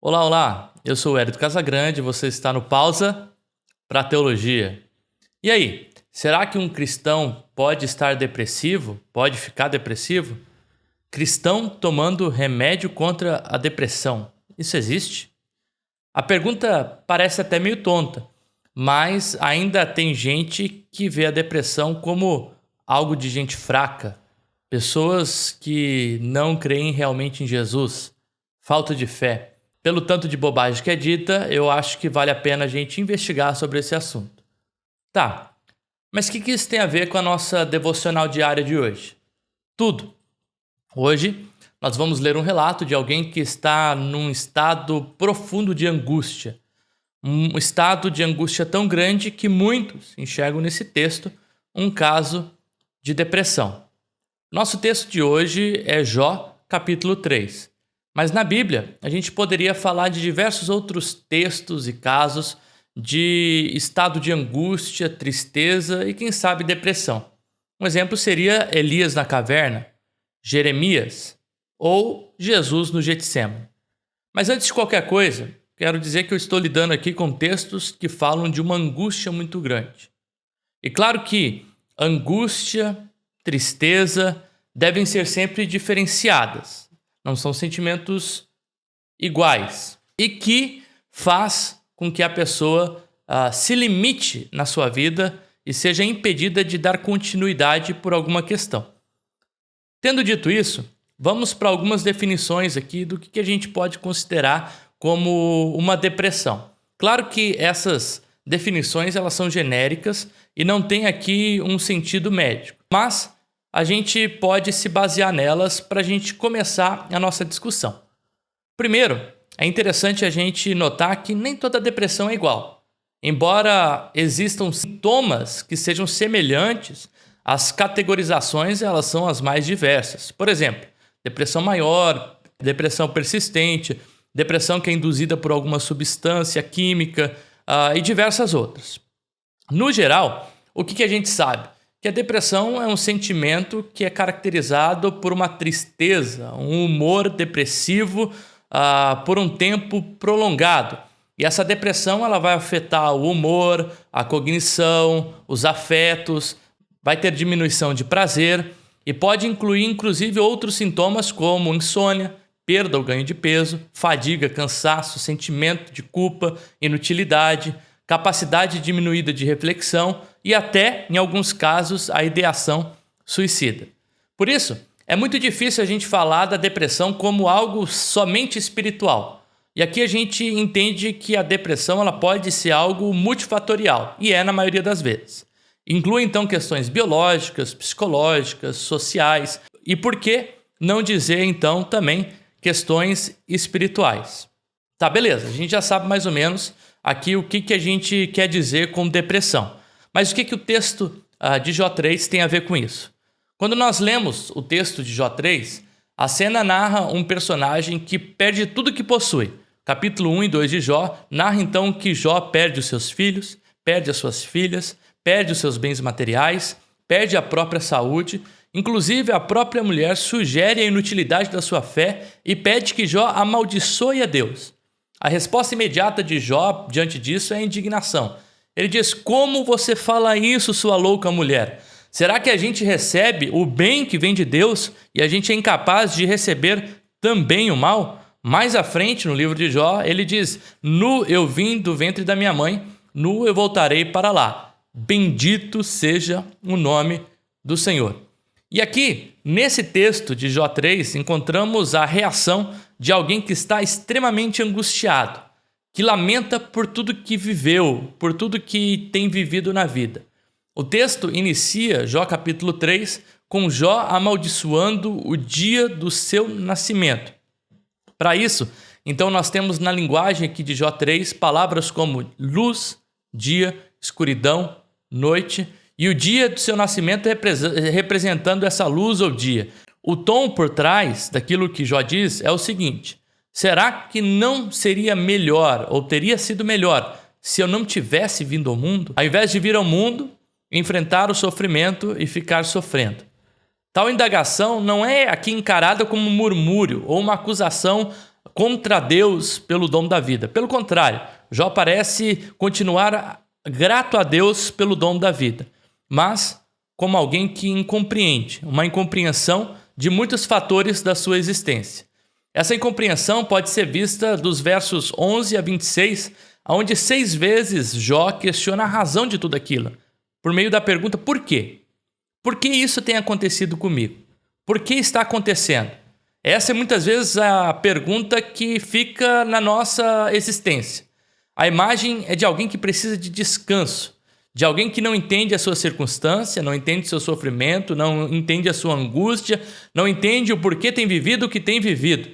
Olá, olá! Eu sou o Hélio Casagrande, você está no Pausa para Teologia. E aí, será que um cristão pode estar depressivo? Pode ficar depressivo? Cristão tomando remédio contra a depressão. Isso existe? A pergunta parece até meio tonta, mas ainda tem gente que vê a depressão como algo de gente fraca, pessoas que não creem realmente em Jesus, falta de fé. Pelo tanto de bobagem que é dita, eu acho que vale a pena a gente investigar sobre esse assunto. Tá, mas o que isso tem a ver com a nossa devocional diária de hoje? Tudo. Hoje, nós vamos ler um relato de alguém que está num estado profundo de angústia. Um estado de angústia tão grande que muitos enxergam nesse texto um caso de depressão. Nosso texto de hoje é Jó, capítulo 3. Mas na Bíblia, a gente poderia falar de diversos outros textos e casos de estado de angústia, tristeza e, quem sabe, depressão. Um exemplo seria Elias na caverna, Jeremias ou Jesus no Getsêmani. Mas antes de qualquer coisa, quero dizer que eu estou lidando aqui com textos que falam de uma angústia muito grande. E claro que angústia, tristeza devem ser sempre diferenciadas. Não são sentimentos iguais e que faz com que a pessoa se limite na sua vida e seja impedida de dar continuidade por alguma questão. Tendo dito isso, vamos para algumas definições aqui do que a gente pode considerar como uma depressão. Claro que essas definições elas são genéricas e não tem aqui um sentido médico, mas a gente pode se basear nelas para a gente começar a nossa discussão. Primeiro, é interessante a gente notar que nem toda depressão é igual. Embora existam sintomas que sejam semelhantes, as categorizações elas são as mais diversas. Por exemplo, depressão maior, depressão persistente, depressão que é induzida por alguma substância química e diversas outras. No geral, o que a gente sabe? Que a depressão é um sentimento que é caracterizado por uma tristeza, um humor depressivo por um tempo prolongado. E essa depressão ela vai afetar o humor, a cognição, os afetos, vai ter diminuição de prazer e pode incluir inclusive outros sintomas como insônia, perda ou ganho de peso, fadiga, cansaço, sentimento de culpa, inutilidade, capacidade diminuída de reflexão e até, em alguns casos, a ideação suicida. Por isso, é muito difícil a gente falar da depressão como algo somente espiritual. E aqui a gente entende que a depressão ela pode ser algo multifatorial, e é na maioria das vezes. Inclui então questões biológicas, psicológicas, sociais, e por que não dizer então também questões espirituais. Tá, beleza, a gente já sabe mais ou menos aqui o que a gente quer dizer com depressão. Mas o que o texto de Jó 3 tem a ver com isso? Quando nós lemos o texto de Jó 3, a cena narra um personagem que perde tudo que possui. Capítulo 1 e 2 de Jó narra então que Jó perde os seus filhos, perde as suas filhas, perde os seus bens materiais, perde a própria saúde. Inclusive, a própria mulher sugere a inutilidade da sua fé e pede que Jó amaldiçoe a Deus. A resposta imediata de Jó diante disso é a indignação. Ele diz: como você fala isso, sua louca mulher? Será que a gente recebe o bem que vem de Deus e a gente é incapaz de receber também o mal? Mais à frente, no livro de Jó, ele diz: nu eu vim do ventre da minha mãe, nu eu voltarei para lá. Bendito seja o nome do Senhor. E aqui, nesse texto de Jó 3, encontramos a reação de alguém que está extremamente angustiado, que lamenta por tudo que viveu, por tudo que tem vivido na vida. O texto inicia, Jó capítulo 3, com Jó amaldiçoando o dia do seu nascimento. Para isso, então nós temos na linguagem aqui de Jó 3 palavras como luz, dia, escuridão, noite, e o dia do seu nascimento representando essa luz ou dia. O tom por trás daquilo que Jó diz é o seguinte: será que não seria melhor, ou teria sido melhor, se eu não tivesse vindo ao mundo? Ao invés de vir ao mundo, enfrentar o sofrimento e ficar sofrendo. Tal indagação não é aqui encarada como um murmúrio ou uma acusação contra Deus pelo dom da vida. Pelo contrário, Jó parece continuar grato a Deus pelo dom da vida, mas como alguém que incompreende, uma incompreensão de muitos fatores da sua existência. Essa incompreensão pode ser vista dos versos 11 a 26, onde 6 vezes Jó questiona a razão de tudo aquilo, por meio da pergunta: por quê? Por que isso tem acontecido comigo? Por que está acontecendo? Essa é muitas vezes a pergunta que fica na nossa existência. A imagem é de alguém que precisa de descanso, de alguém que não entende a sua circunstância, não entende o seu sofrimento, não entende a sua angústia, não entende o porquê tem vivido o que tem vivido.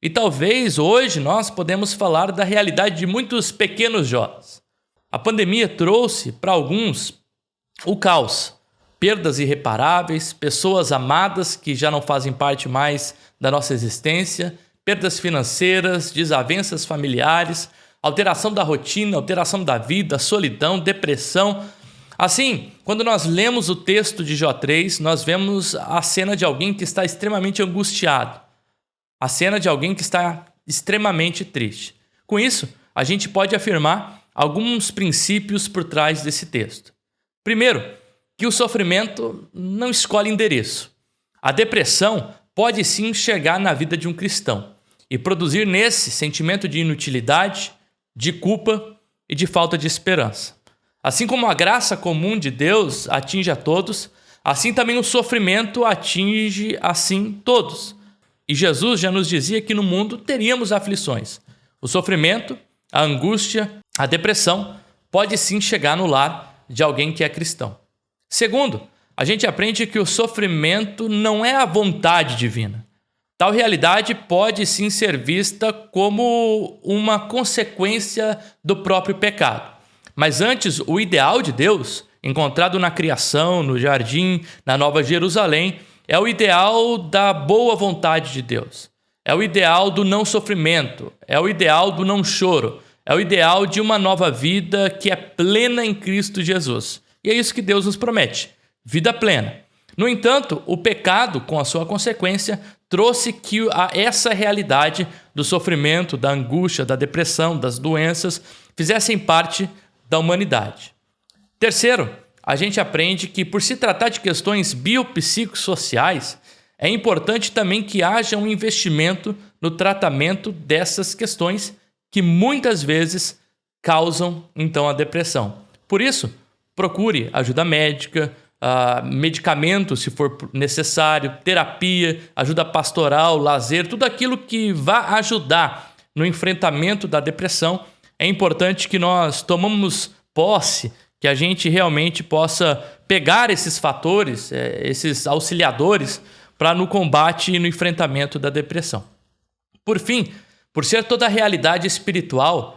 E talvez hoje nós podemos falar da realidade de muitos pequenos Jós. A pandemia trouxe para alguns o caos, perdas irreparáveis, pessoas amadas que já não fazem parte mais da nossa existência, perdas financeiras, desavenças familiares, alteração da rotina, alteração da vida, solidão, depressão. Assim, quando nós lemos o texto de Jó 3, nós vemos a cena de alguém que está extremamente angustiado, a cena de alguém que está extremamente triste. Com isso, a gente pode afirmar alguns princípios por trás desse texto. Primeiro, que o sofrimento não escolhe endereço. A depressão pode sim chegar na vida de um cristão e produzir nesse sentimento de inutilidade, de culpa e de falta de esperança. Assim como a graça comum de Deus atinge a todos, assim também o sofrimento atinge assim todos. E Jesus já nos dizia que no mundo teríamos aflições. O sofrimento, a angústia, a depressão pode sim chegar no lar de alguém que é cristão. Segundo, a gente aprende que o sofrimento não é a vontade divina. Tal realidade pode sim ser vista como uma consequência do próprio pecado. Mas antes, o ideal de Deus, encontrado na criação, no jardim, na Nova Jerusalém, é o ideal da boa vontade de Deus. É o ideal do não sofrimento, é o ideal do não choro, é o ideal de uma nova vida que é plena em Cristo Jesus. E é isso que Deus nos promete, vida plena. No entanto, o pecado, com a sua consequência, trouxe que essa realidade do sofrimento, da angústia, da depressão, das doenças, fizessem parte da humanidade. Terceiro, a gente aprende que, por se tratar de questões biopsicossociais, é importante também que haja um investimento no tratamento dessas questões que muitas vezes causam, então, a depressão. Por isso, procure ajuda médica, medicamento se for necessário, terapia, ajuda pastoral, lazer, tudo aquilo que vá ajudar no enfrentamento da depressão. É importante que nós tomemos posse, que a gente realmente possa pegar esses fatores, esses auxiliadores, para no combate e no enfrentamento da depressão. Por fim, por ser toda a realidade espiritual,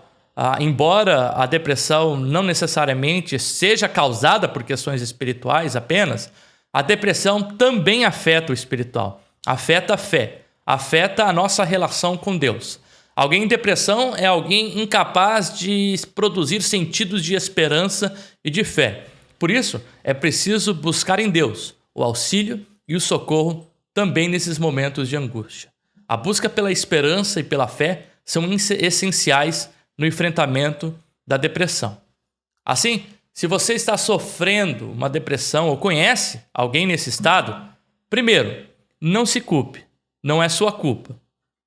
embora a depressão não necessariamente seja causada por questões espirituais apenas, a depressão também afeta o espiritual, afeta a fé, afeta a nossa relação com Deus. Alguém em depressão é alguém incapaz de produzir sentidos de esperança e de fé. Por isso, é preciso buscar em Deus o auxílio e o socorro também nesses momentos de angústia. A busca pela esperança e pela fé são essenciais no enfrentamento da depressão. Assim, se você está sofrendo uma depressão ou conhece alguém nesse estado, primeiro, não se culpe, não é sua culpa.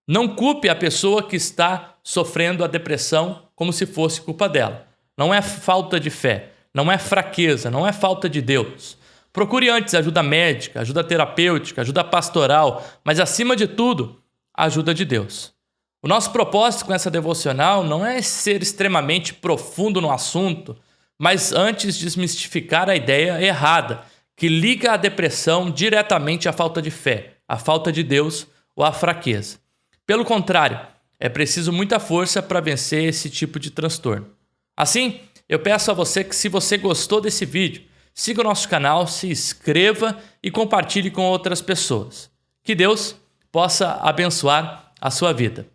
Não culpe a pessoa que está sofrendo a depressão como se fosse culpa dela. Não é falta de fé, não é fraqueza, não é falta de Deus. Procure antes ajuda médica, ajuda terapêutica, ajuda pastoral, mas acima de tudo, a ajuda de Deus. O nosso propósito com essa devocional não é ser extremamente profundo no assunto, mas antes desmistificar a ideia errada que liga a depressão diretamente à falta de fé, à falta de Deus ou à fraqueza. Pelo contrário, é preciso muita força para vencer esse tipo de transtorno. Assim, eu peço a você que, se você gostou desse vídeo, siga o nosso canal, se inscreva e compartilhe com outras pessoas. Que Deus possa abençoar a sua vida.